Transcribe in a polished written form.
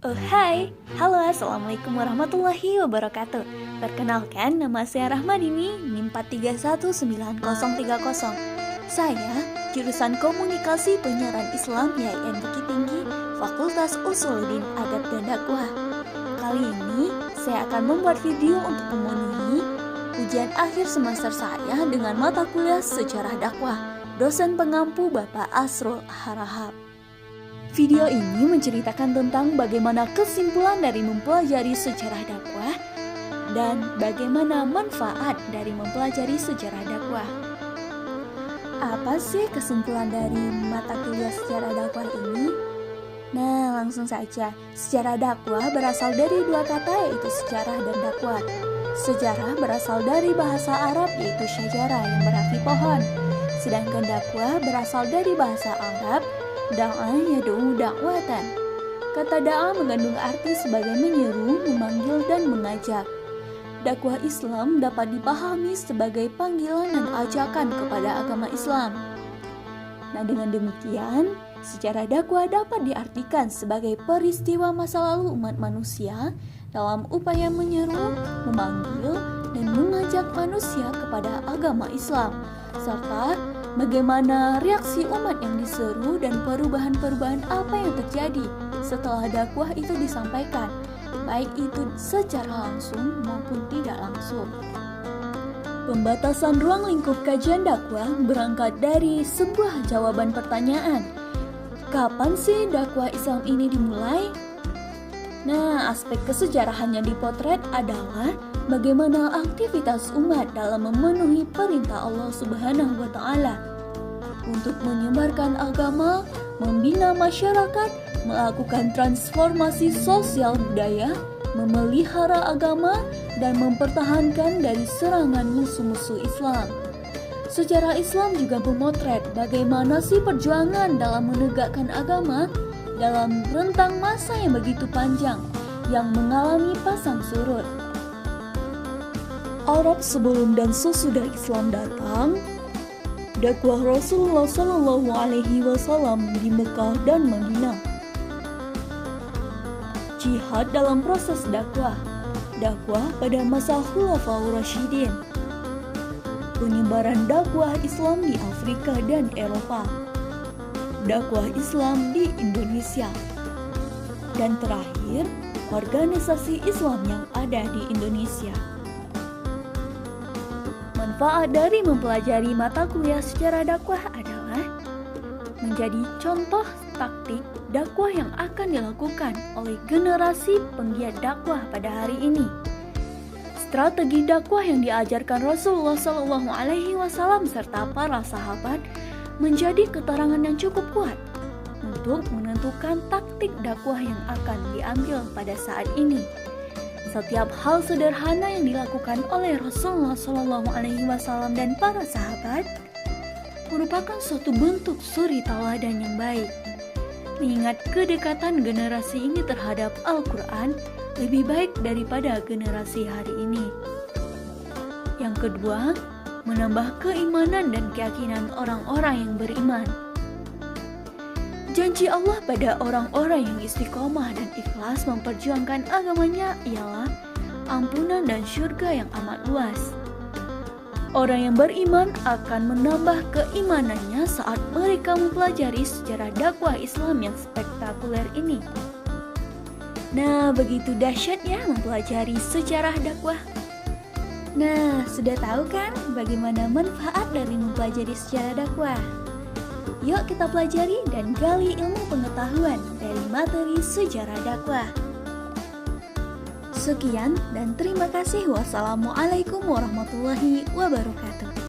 Hai, halo assalamualaikum warahmatullahi wabarakatuh. Perkenalkan, nama saya Rahmadini, NIM 4319030. Saya jurusan Komunikasi Penyiaran Islam YIN Bukit Tinggi, Fakultas Usuluddin Adab dan Dakwah. Kali ini saya akan membuat video untuk memenuhi ujian akhir semester saya dengan mata kuliah Sejarah Dakwah, dosen pengampu Bapak Asrul Harahap. Video ini menceritakan tentang bagaimana kesimpulan dari mempelajari sejarah dakwah dan bagaimana manfaat dari mempelajari sejarah dakwah. Apa sih kesimpulan dari mata kuliah sejarah dakwah ini? Nah, langsung saja. Sejarah dakwah berasal dari dua kata, yaitu sejarah dan dakwah. Sejarah berasal dari bahasa Arab, yaitu syajarah yang berarti pohon. Sedangkan dakwah berasal dari bahasa Arab, da'a yad'u da'watan. Kata da'a mengandung arti sebagai menyeru, memanggil, dan mengajak. Dakwah Islam dapat dipahami sebagai panggilan dan ajakan kepada agama Islam. Nah, dengan demikian, sejarah dakwah dapat diartikan sebagai peristiwa masa lalu umat manusia dalam upaya menyeru, memanggil, dan mengajak manusia kepada agama Islam, serta bagaimana reaksi umat yang diseru dan perubahan-perubahan apa yang terjadi setelah dakwah itu disampaikan, baik itu secara langsung maupun tidak langsung. Pembatasan ruang lingkup kajian dakwah berangkat dari sebuah jawaban pertanyaan. Kapan sih dakwah Islam ini dimulai? Nah, aspek kesejarahan yang dipotret adalah bagaimana aktivitas umat dalam memenuhi perintah Allah Subhanahu wa Ta'ala untuk menyebarkan agama, membina masyarakat, melakukan transformasi sosial budaya, memelihara agama, dan mempertahankan dari serangan musuh-musuh Islam. Sejarah Islam juga memotret bagaimana sih perjuangan dalam menegakkan agama dalam rentang masa yang begitu panjang yang mengalami pasang surut. Arab sebelum dan sesudah Islam datang, dakwah Rasulullah Shallallahu Alaihi Wasallam di Mekah dan Madinah. Jihad dalam proses dakwah pada masa Khulafaur Rasyidin, penyebaran dakwah Islam di Afrika dan Eropa, dakwah Islam di Indonesia, dan terakhir, organisasi Islam yang ada di Indonesia. Manfaat dari mempelajari mata kuliah sejarah dakwah adalah menjadi contoh taktik dakwah yang akan dilakukan oleh generasi penggiat dakwah pada hari ini. Strategi dakwah yang diajarkan Rasulullah SAW serta para sahabat menjadi keterangan yang cukup kuat untuk menentukan taktik dakwah yang akan diambil pada saat ini. Setiap hal sederhana yang dilakukan oleh Rasulullah SAW dan para sahabat merupakan suatu bentuk suri tauladan yang baik. Mengingat kedekatan generasi ini terhadap Al-Quran lebih baik daripada generasi hari ini. Yang kedua, menambah keimanan dan keyakinan orang-orang yang beriman. Janji Allah pada orang-orang yang istiqomah dan ikhlas memperjuangkan agamanya ialah ampunan dan syurga yang amat luas. Orang yang beriman akan menambah keimanannya saat mereka mempelajari sejarah dakwah Islam yang spektakuler ini. Nah, begitu dahsyatnya mempelajari sejarah dakwah. Nah, sudah tahu kan bagaimana manfaat dari mempelajari sejarah dakwah? Yuk kita pelajari dan gali ilmu pengetahuan dari materi sejarah dakwah. Sekian dan terima kasih. Wassalamualaikum warahmatullahi wabarakatuh.